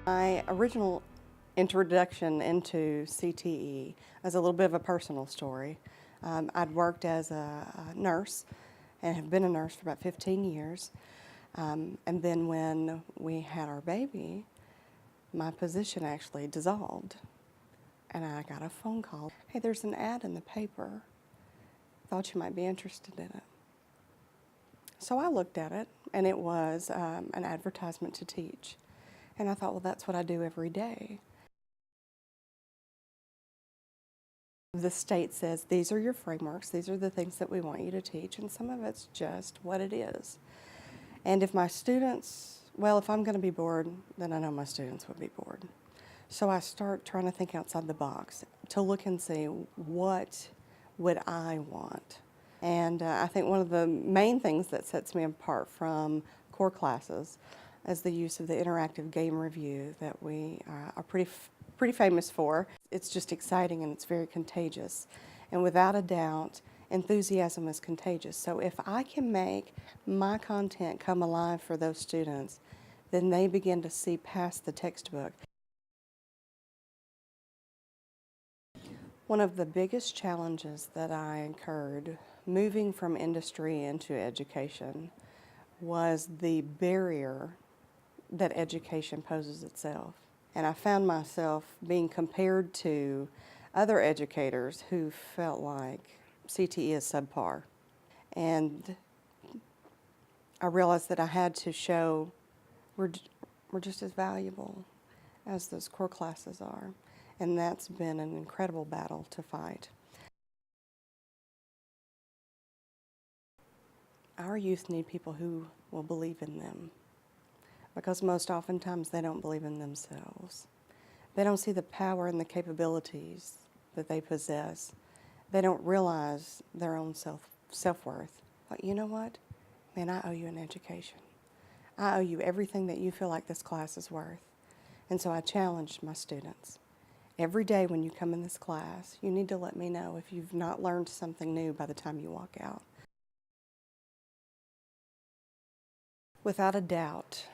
My original introduction into CTE is a little bit of a personal story. I'd worked as a nurse and have been a nurse for about 15 years. And then when we had our baby, my position actually dissolved. And I got a phone call. Hey, there's an ad in the paper. Thought you might be interested in it. So I looked at it, and it was an advertisement to teach. And I thought, well, that's what I do every day. The state says, these are your frameworks, these are the things that we want you to teach, and some of it's just what it is. And if my students, well, if I'm going to be bored, then I know my students would be bored. So I start trying to think outside the box to look and see what would I want. And I think one of the main things that sets me apart from core classes is the use of the interactive game review that we are pretty famous for. It's just exciting and it's very contagious. And without a doubt, enthusiasm is contagious. So if I can make my content come alive for those students, then they begin to see past the textbook. One of the biggest challenges that I incurred moving from industry into education was the barrier that education poses itself. And I found myself being compared to other educators who felt like CTE is subpar. And I realized that I had to show we're just as valuable as those core classes are. And that's been an incredible battle to fight. Our youth need people who will believe in them, because most oftentimes they don't believe in themselves. They don't see the power and the capabilities that they possess. They don't realize their own self-worth. But you know what? Man, I owe you an education. I owe you everything that you feel like this class is worth. And so I challenged my students. Every day when you come in this class, you need to let me know if you've not learned something new by the time you walk out. Without a doubt,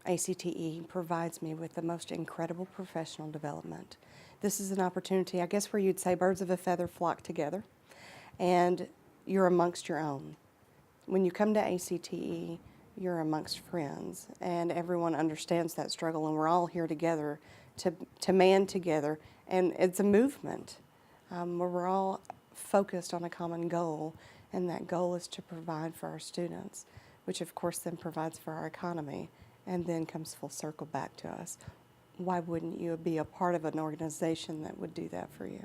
ACTE provides me with the most incredible professional development. This is an opportunity, I guess, where you'd say birds of a feather flock together, and you're amongst your own. When you come to ACTE, you're amongst friends, and everyone understands that struggle, and we're all here together to man together, and it's a movement where we're all focused on a common goal, and that goal is to provide for our students, which of course then provides for our economy, and then comes full circle back to us. Why wouldn't you be a part of an organization that would do that for you?